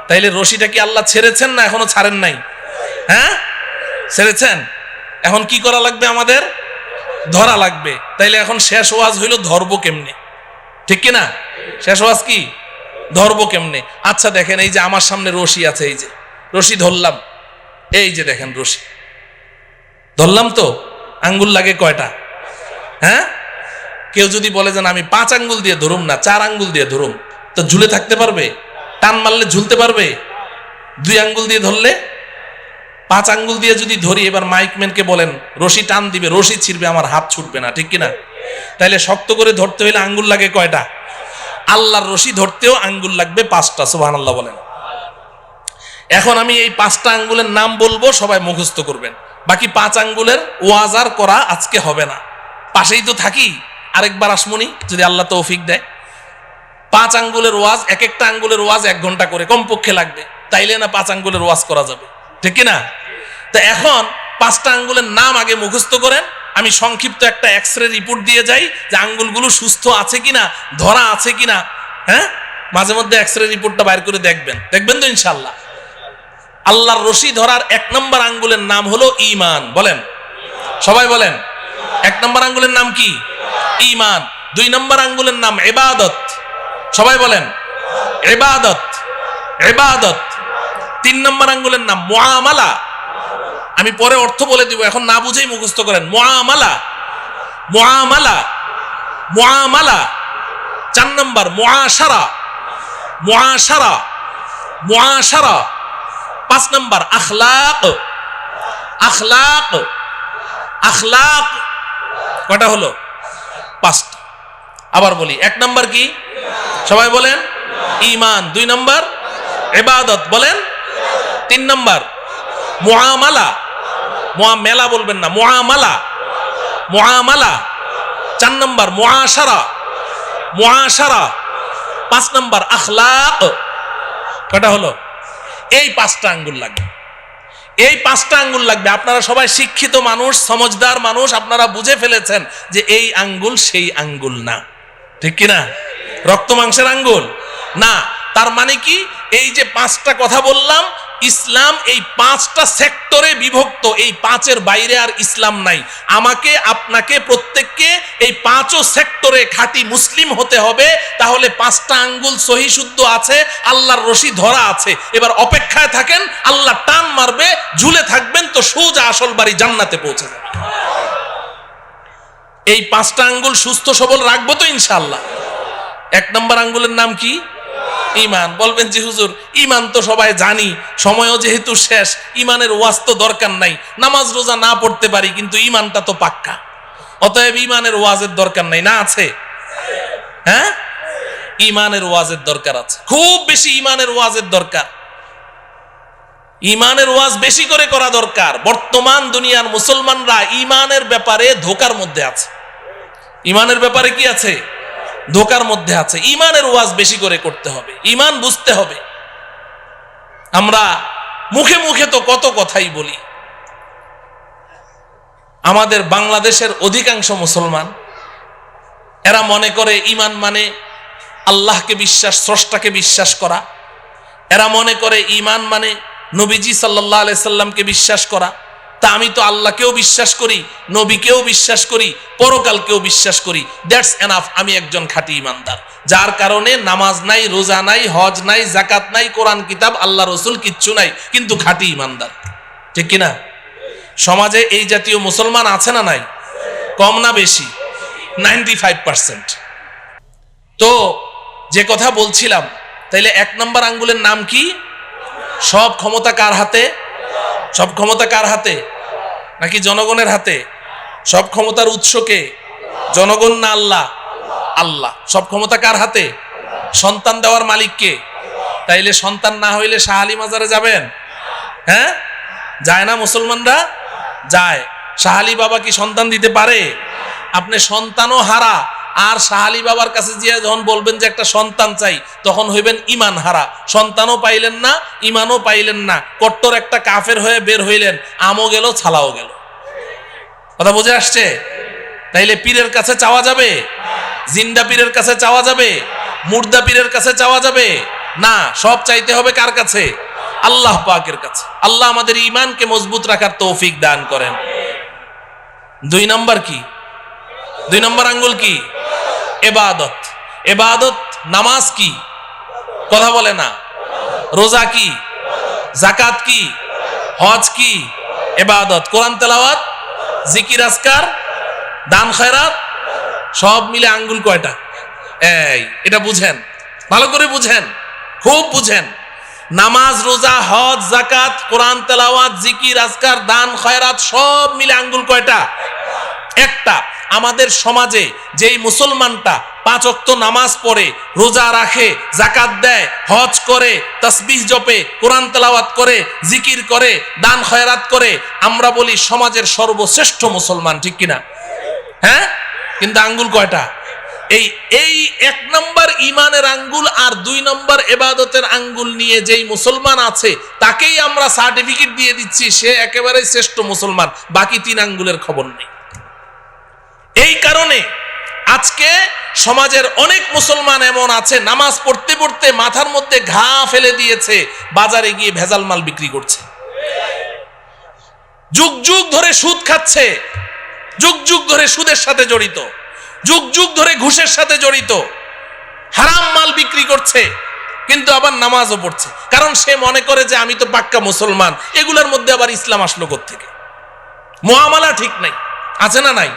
তাইলে রশিটা কি আল্লাহ ছেড়েছেন না এখনো ছাড়েন নাই? হ্যাঁ ছেড়েছেন। এখন কি করা লাগবে আমাদের? ধরা লাগবে। তাইলে এখন শেষ ওয়াজ হইল ধরবো কেমনে, ঠিক কিনা? শেষ ওয়াজ কি, ধরবো কেমনে? আচ্ছা দেখেন, এই যে আমার সামনে রশি আছে, এই যে রশি ধরলাম, এই যে দেখেন রশি ধরলাম, তো আঙ্গুল লাগে কয়টা? হ্যাঁ, কেউ যদি বলে যে আমি 5 আঙ্গুল দিয়ে ধরুম না, 4 আঙ্গুল দিয়ে ধরুম, তো ঝুলে থাকতে পারবে? টান মারলে ঝুলতে পারবে? 2 আঙ্গুল দিয়ে ধরলে? 5 আঙ্গুল দিয়ে যদি ধরি, এবার মাইকম্যানকে বলেন রশি টান দিবে, রশি ছিড়বে, আমার হাত ছুটবে না, ঠিক কিনা? তাইলে শক্ত করে ধরতে হইলে আঙ্গুল লাগে কয়টা? আল্লাহর রশি ধরতেও আঙ্গুল লাগবে 5টা। সুবহানাল্লাহ বলেন। এখন আমি এই 5টা আঙ্গুলের নাম বলবো, সবাই মুখস্থ করবেন। বাকি 5 আঙ্গুলের ওয়াজ আর করা আজকে হবে না, পাশেই তো থাকি, আরেকবার আসমনি যদি আল্লাহ তৌফিক দেয়। 5 আঙ্গুলের ওয়াজ, এক একটা আঙ্গুলের ওয়াজ 1 ঘন্টা করে কমপক্ষে লাগবে, তাইলে না 5 আঙ্গুলের ওয়াজ করা যাবে, ঠিক কিনা? তো এখন 5টা আঙ্গুলের নাম আগে মুখস্থ করেন, আমি সংক্ষিপ্ত একটা এক্সরে রিপোর্ট দিয়ে যাই যে আঙ্গুলগুলো সুস্থ আছে কিনা, ধরা আছে কিনা। হ্যাঁ, মাঝে মধ্যে এক্সরে রিপোর্টটা বাইর করে দেখবেন, দেখবেন তো ইনশাআল্লাহ। আল্লাহর রশি ধরার 1 নম্বর আঙ্গুলের নাম হলো ঈমান। বলেন, সবাই বলেন। 1 নম্বর আঙ্গুলের নাম কি? ঈমান। 2 নম্বর আঙ্গুলের নাম ইবাদত। সবাই বলেন, ইবাদত, ইবাদত। 3 নম্বর আঙ্গুলের নাম মুআমালা। আমি পরে অর্থ বলে দিব, এখন না বুঝেই মুখস্থ করেন। মুআমালা, মুআমালা, মুআমালা। 4 নম্বর মুআশারা, মুআশারা, মুআশারা। 5 নম্বর আখলাক, আখলাক, আখলাক। কয়টা হলো? 5টা। আবার বলি, 1 নম্বর কি? সবাই বলেন, ঈমান। 2 নম্বর ইবাদত, বলেন। 3 নম্বর মুআমালা, মুআমালা বলবেন না, মুআমালা, মুআমালা। 4 নম্বর মুআশারা, মুআশারা। 5 নম্বর আখলাক। কয়টা হলো? এই 5টা আঙ্গুল লাগবে, এই 5টা আঙ্গুল লাগবে। আপনারা সবাই শিক্ষিত মানুষ, সমজদার মানুষ, আপনারা বুঝে ফেলেছেন যে এই আঙ্গুল সেই আঙ্গুল না, ঠিক কিনা? রক্ত মাংসের আঙ্গুল না। তার মানে কি? এই যে 5টা কথা বললাম, ইসলাম এই 5টা সেক্টরে বিভক্ত, এই 5-এর বাইরে আর ইসলাম নাই। আমাকে, আপনাকে, প্রত্যেককে এই 5ও সেক্টরে খাঁটি মুসলিম হতে হবে। তাহলে 5টা আঙ্গুল সহি শুদ্ধ আছে, আল্লাহর রশি ধরা আছে। এবার অপেক্ষায় থাকেন, আল্লাহ টান মারবে, ঝুলে থাকবেন, তো সোজা আসল বাড়ি জান্নাতে পৌঁছে যাবে। এই 5টা আঙ্গুল সুস্থ সবল রাখবো তো ইনশাআল্লাহ। 1 নম্বর আঙ্গুলের নাম কি? ঈমান। বলবেন যে হুজুর, ঈমান তো সবাই জানি, সময়ও যেহেতু শেষ, ঈমানের ওয়াজ তো দরকার নাই, নামাজ রোজা না পড়তে পারি, কিন্তু ঈমানটা তো পাক্কা, অতএব ঈমানের ওয়াজের দরকার নাই। না আছে? হ্যাঁ, ঈমানের ওয়াজের দরকার আছে, খুব বেশি ঈমানের ওয়াজের দরকার। ঈমানের ওয়াজ বেশি করে করা দরকার। বর্তমান দুনিয়ার মুসলমানরা ঈমানের ব্যাপারে ধোকার মধ্যে আছে। ঈমানের ব্যাপারে কি আছে? ধোকার মধ্যে আছে। ঈমানের ওয়াজ বেশি করে করতে হবে, ঈমান বুঝতে হবে। আমরা মুখে মুখে তো কত কথাই বলি। আমাদের বাংলাদেশের অধিকাংশ মুসলমান, এরা মনে করে ঈমান মানে আল্লাহকে বিশ্বাস, স্রষ্টাকে বিশ্বাস করা। এরা মনে করে ঈমান মানে নবীজি সাল্লাল্লাহু আলাইহি সাল্লামকে বিশ্বাস করা। তা আমি তো আল্লাহকেও বিশ্বাস করি, নবীকেও বিশ্বাস করি, পরকালকেও বিশ্বাস করি, দ্যাটস এনাফ, আমি একজন খাঁটি ঈমানদার। যার কারণে নামাজ নাই, রোজা নাই, হজ নাই, যাকাত নাই, কোরআন কিতাব, আল্লাহ রসুল কিচ্ছু নাই, কিন্তু খাঁটি ঈমানদার, ঠিক কিনা? সমাজে এই জাতীয় মুসলমান আছে না নাই? কম না বেশি? 95%। তো যে কথা বলছিলাম, তাইলে 1 নম্বর আঙ্গুলের নাম কি? সব ক্ষমতা কার হাতে? সব ক্ষমতা কার হাতে? নাকি জনগণের হাতে? সব ক্ষমতার উৎস কে? জনগণ না আল্লাহ? আল্লাহ। সব ক্ষমতা কার হাতে? সন্তান দেওয়ার মালিক কে? তাইলে সন্তান না হইলে শাহ আলী মাজারে যাবেন? হ্যাঁ, যায় না মুসলমানরা? যায়। শাহ আলী বাবা কি সন্তান দিতে পারে? আপনি সন্তানও হারা, আর শাহ আলী বাবার কাছে গিয়ে যখন বলবেন যে একটা সন্তান চাই, তখন হইবেন ঈমান হারা। সন্তানও পাইলেন না, ঈমানও পাইলেন না, কট্টর একটা কাফের হয়ে বের হইলেন, আমও গেল, ছালাও গেল। কথা বুঝে আসছে? তাইলে পীরের কাছে চাওয়া যাবে? জিন্দা পীরের কাছে চাওয়া যাবে? মুর্দা পীরের কাছে চাওয়া যাবে না? সব চাইতে হবে কার কাছে? আল্লাহ পাকের কাছে। আল্লাহ আমাদের ঈমানকে মজবুত রাখার তৌফিক দান করেন। 2 নাম্বার কি? 2 নম্বর আঙ্গুল কি? ইবাদত। ইবাদত নামাজ কি? কথা বলে না। রোজা কি? যাকাত কি? হজ কি? ইবাদত। কোরআন তেলাওয়াত, জিকির আজকার, দান খয়রাত সব মিলে আঙ্গুল কয়টা? এটা বুঝেন, ভালো করে বুঝেন, খুব বুঝেন। নামাজ, রোজা, হজ, যাকাত, কোরআন তেলাওয়াত, জিকির আজকার, দান খয়রাত সব মিলে আঙ্গুল কয়টা? একটা। আমাদের সমাজে যেই মুসলমানটা 5 ওয়াক্ত নামাজ পড়ে, রোজা রাখে, যাকাত দেয়, হজ করে, তাসবিহ জপে, কোরআন তেলাওয়াত করে, জিকির করে, দান খয়রাত করে, আমরা বলি সমাজের সর্বশ্রেষ্ঠ মুসলমান, ঠিক কিনা? হ্যাঁ, কিন্তু আঙ্গুল কয়টা? এই 1 নম্বর ইমানের আঙ্গুল আর 2 নম্বর ইবাদতের আঙ্গুল নিয়ে যেই মুসলমান আছে তাকেই আমরা সার্টিফিকেট দিয়ে দিচ্ছি সে একেবারে শ্রেষ্ঠ মুসলমান, বাকি 3 আঙ্গুলের খবর নেই। এই কারণে আজকে সমাজের অনেক মুসলমান এমন আছে নামাজ পড়তে পড়তে মাথার মধ্যে ঘা ফেলে দিয়েছে, বাজারে গিয়ে ভেজাল মাল বিক্রি করছে, যুগ যুগ ধরে সুদ খাচ্ছে, যুগ যুগ ধরে সুদের সাথে জড়িত, যুগ যুগ ধরে ঘুষের সাথে জড়িত, হারাম মাল বিক্রি করছে, কিন্তু আবার নামাজও পড়ছে। কারণ সে মনে করে যে আমি তো পাক্কা মুসলমান, এগুলোর মধ্যে আবার ইসলাম আসলো কোত্থেকে? মুআমালা ঠিক নাই, আছে না নাই?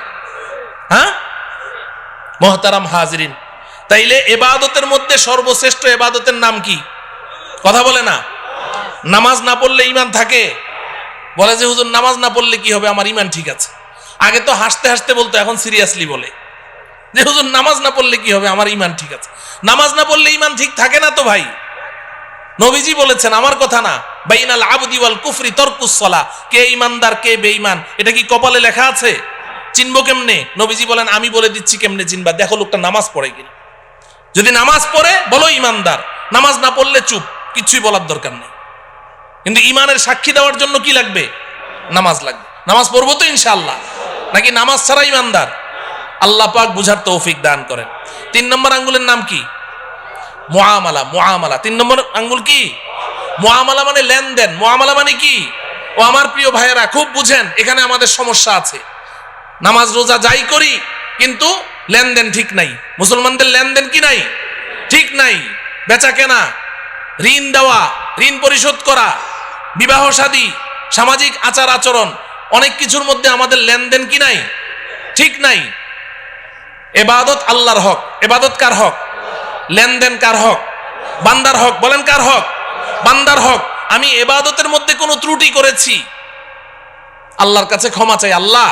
হ্যাঁ মুহতারাম হাজিরিন, তাইলে ইবাদতের মধ্যে সর্বশ্রেষ্ঠ ইবাদতের নাম কি? কথা বলে না। নামাজ না পড়লে ঈমান থাকে? বলে যে হুজুর নামাজ না পড়লে কি হবে, আমার ঈমান ঠিক আছে। আগে তো হাসতে হাসতে বলতো, এখন সিরিয়াসলি বলে যে হুজুর নামাজ না পড়লে কি হবে, আমার ঈমান ঠিক আছে। নামাজ না পড়লে ঈমান ঠিক থাকে না তো ভাই। নবীজি বলেছেন, আমার কথা না, বাইনাল আবদি ওয়াল কুফরি তারকুস সালাহ, কে ঈমানদার কে বেঈমান এটা কি কপালে লেখা আছে? চিনবো কেমনে? নবীজি বলেন, আমি বলে দিচ্ছি কেমনে চিনবা, দেখো লোকটা নামাজ পড়ে কিনা। যদি নামাজ পড়ে বলো ঈমানদার, নামাজ না পড়লে চুপ, কিছুই বলার দরকার নেই। কিন্তু ঈমানের সাক্ষী দেওয়ার জন্য কি লাগবে? নামাজ লাগবে। নামাজ পড়বো তো ইনশাআল্লাহ, নাকি নামাজ ছাড়া ঈমানদার? আল্লাহ পাক বুঝার তৌফিক দান করেন। 3 নম্বর আঙ্গুলের নাম কি? মুআমালা। মুআমালা 3 নম্বর আঙ্গুল কি? মুআমালা মানে লেনদেন। মুআমালা মানে কি? ও আমার প্রিয় ভাইয়েরা খুব বুঝেন, এখানে আমাদের সমস্যা আছে। নামাজ রোজা যাই করি কিন্তু লেনদেন ঠিক নাই। মুসলমানদের লেনদেন কি নাই? ঠিক নাই। বেচা কেনা, ঋণ দেওয়া, ঋণ পরিশোধ করা, বিবাহ শাদী, সামাজিক আচার আচরণ, অনেক কিছুর মধ্যে আমাদের লেনদেন কি নাই? ঠিক নাই। ইবাদত আল্লাহর হক। ইবাদত কার হক? লেনদেন কার হক? বান্দার হক। বলেন কার হক? বান্দার হক। আমি ইবাদতের মধ্যে কোনো ত্রুটি করেছি, আল্লাহর কাছে ক্ষমা চাই। আল্লাহ,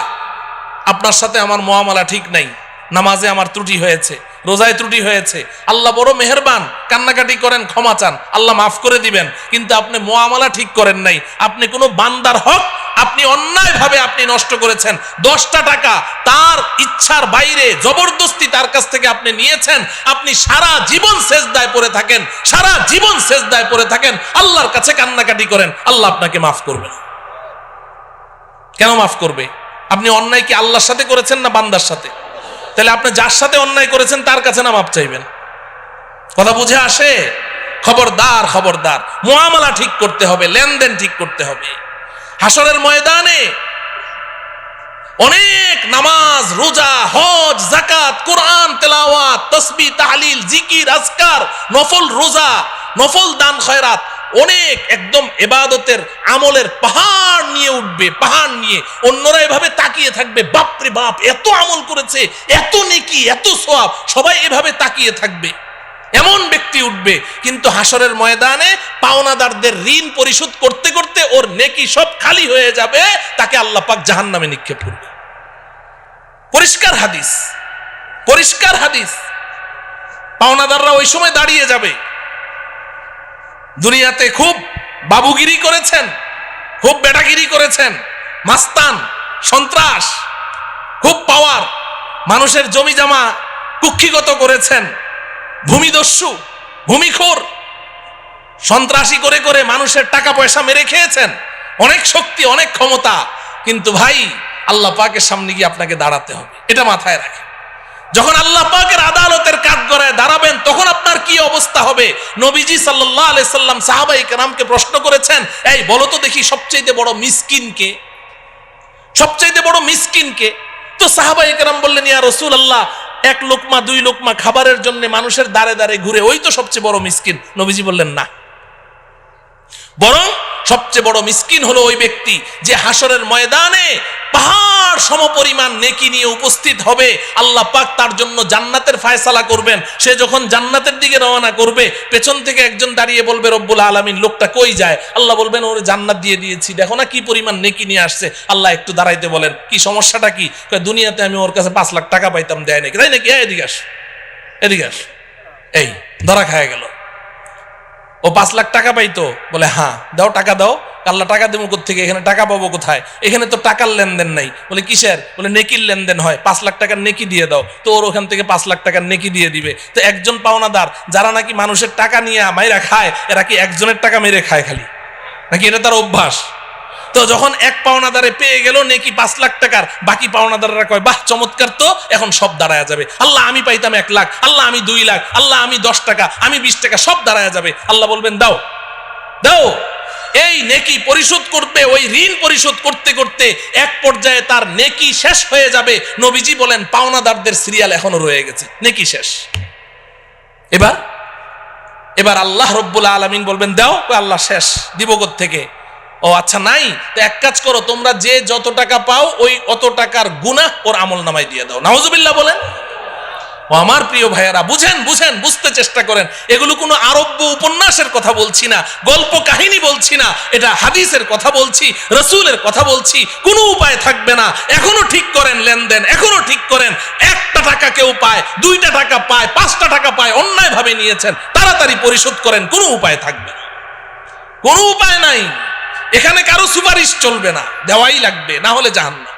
আপনার সাথে আমার মুআমালা ঠিক নাই, নামাজে আমার ত্রুটি হয়েছে, রোজায় ত্রুটি হয়েছে। আল্লাহ বড় মেহেরবান, কান্নাকাটি করেন, ক্ষমা চান, আল্লাহ মাফ করে দিবেন। কিন্তু আপনি মুআমালা ঠিক করেন নাই। আপনি কোনো বান্দার হক আপনি অন্যায়ভাবে আপনি নষ্ট করেছেন। 10টা টাকা তার ইচ্ছার বাইরে জবরদস্তি তার কাছ থেকে আপনি নিয়েছেন। আপনি সারা জীবন সেজদায় পড়ে থাকেন, সারা জীবন সেজদায় পড়ে থাকেন, আল্লাহর কাছে কান্নাকাটি করেন, আল্লাহ আপনাকে মাফ করবে না। কেন মাফ করবে? আপনি অন্যায় কি আল্লাহর সাথে করেছেন না বান্দার সাথে? তাহলে আপনি যার সাথে অন্যায় করেছেন তার কাছে না মাপ চাইবেন? কথা বুঝে আসে? খবরদার, খবরদার, মুআমালা ঠিক করতে হবে, লেনদেন ঠিক করতে হবে। হাসরের ময়দানে অনেক নামাজ, রোজা, হজ, যাকাত, কোরআন তেলাওয়াত, তাসবিহ, তাহলিল, জিকির, আজকার, নফল রোজা, নফল দান খয়রাত, অনেক একদম ইবাদতের আমলের পাহাড় নিয়ে উঠবে, পাহাড় নিয়ে। অন্যরা এভাবে তাকিয়ে থাকবে, বাপরে বাপ, এত আমল করেছে, এত নেকি, এত সওয়াব, সবাই এভাবে তাকিয়ে থাকবে। এমন ব্যক্তি উঠবে, কিন্তু হাসরের ময়দানে পাওনাদারদের ঋণ পরিশোধ করতে করতে ওর নেকি সব খালি হয়ে যাবে, তাকে আল্লাহ পাক জাহান্নামে নিক্ষেপ করবে। পরিষ্কার হাদিস, পরিষ্কার হাদিস। পাওনাদাররা ওই সময় দাঁড়িয়ে যাবে, দুনিয়াতে খুব বাবুগিরি করেছেন, খুব বেটাগিরি করেছেন, মাস্তান, সন্ত্রাস, খুব পাওয়ার, মানুষের জমি জমা কুক্ষিগত করেছেন, ভূমিদস্যু, ভূমিখোর, সন্ত্রাসী করে করে মানুষের টাকা পয়সা মেরে খেয়েছেন, অনেক শক্তি, অনেক ক্ষমতা। কিন্তু ভাই, আল্লাহ পাকের সামনে গিয়ে আপনাকে দাঁড়াতে হবে, এটা মাথায় রাখেন। যখন আল্লাহ পাকের আদালতের কাঠগড়ায় দাঁড়াবেন তখন আপনার কি অবস্থা হবে? নবীজি সাল্লাল্লাহু আলাইহি সাল্লাম সাহাবায়ে কেরামকে প্রশ্ন করেছেন, এই বলো তো দেখি সবচেয়ে বড় মিসকিন কে? সবচেয়ে বড় মিসকিন কে? তো সাহাবায়ে কেরাম বললেন, ইয়া রাসূলুল্লাহ, এক লোকমা দুই লোকমা খাবারের জন্য মানুষের দাঁড়ে দাঁড়ে ঘুরে, ওই তো সবচেয়ে বড় মিসকিন। নবীজি বললেন না, বরং সবচেয়ে বড় মিসকিন হলো ওই ব্যক্তি যে হাসরের ময়দানে পাহাড় সমপরিমাণ নেকি নিয়ে উপস্থিত হবে। আল্লাহ পাক তার জন্য জান্নাতের ফায়সালা করবেন। সে যখন জান্নাতের দিকে রওনা করবে, পেছন থেকে একজন দাঁড়িয়ে বলবে, রব্বুল আলামিন, লোকটা কই যায়? আল্লাহ বলবেন, ওর জান্নাত দিয়ে দিয়েছি, দেখো না কি পরিমাণ নেকি নিয়ে আসছে। আল্লাহ একটু দাঁড়াইতে বলেন, কি সমস্যাটা কি? দুনিয়াতে আমি ওর কাছে 5 লাখ টাকা পাইতাম, দেয় নাকি? তাই নাকি? এদিকে আস, এদিকে আস। এই ধরা খায় গেল। ও 5 লাখ টাকা পাইতো? বলে হ্যাঁ। দাও, টাকা দাও। আল্লাহ টাকা দেবো কোত্থেকে? এখানে টাকা পাবো কোথায়? এখানে তো টাকার লেনদেন নাই। বলে কিসের? বলে নেকির লেনদেন হয়, 5 লাখ টাকার নেকি দিয়ে দাও। তো ওর ওখান থেকে 5 লাখ টাকার নেকি দিয়ে দিবে। তো একজন পাওনাদার যারা নাকি মানুষের টাকা নিয়ে মাইরা খায়, এরা কি একজনের টাকা মেরে খায় খালি, নাকি এটা তার অভ্যাস? তো যখন এক পাওনাদারে পেয়ে গেল নেকি 5 লাখ টাকার, বাকি পাওনাদাররা কয়, বাহ চমৎকার, তো এখন সব দাঁড়ায় যাবে। আল্লাহ আমি পাইতাম 1 লাখ, আল্লাহ আমি 2 লাখ, আল্লাহ আমি 10 টাকা, আমি 20 টাকা, সব দাঁড়ায় যাবে। আল্লাহ বলবেন, দাও দাও। এই নেকি পরিশোধ করবে, ওই ঋণ পরিশোধ করতে করতে এক পর্যায়ে তার নেকি শেষ হয়ে যাবে। নবীজি বলেন, পাওনাদারদের সিরিয়াল এখনো রয়ে গেছে, নেকি শেষ। এবার আল্লাহ রব্বুল আলামিন বলবেন, দাও। আল্লাহ শেষ, দিব কোত্থেকে? ও আচ্ছা নাই, তো এক কাজ করো, তোমরা যে যত টাকা পাও ওই অত টাকার গুনাহ ওর আমল নামায় দিয়ে দাও। নাউজুবিল্লাহ বলেন। ও আমার প্রিয় ভাইয়েরা, বুঝেন, বুঝতে চেষ্টা করেন। এগুলো কোনো আরব্য উপন্যাসের কথা বলছি না, গল্প কাহিনী বলছি না, এটা হাদিসের কথা বলছি, রাসূলের কথা বলছি। কোনো উপায় থাকবে না, এখনো ঠিক করেন লেনদেন, এখনো ঠিক করেন। 1টা টাকা কেউ পায়, 2টা টাকা পায়, 5টা টাকা পায়, অন্যায় ভাবে নিয়েছেন, তাড়াতাড়ি পরিশোধ করেন। কোনো উপায় থাকবে না, কোনো উপায় নাই। এখানে কারো সুপারিশ চলবে না, দেওয়াই লাগবে, না হলে জাহান্নাম।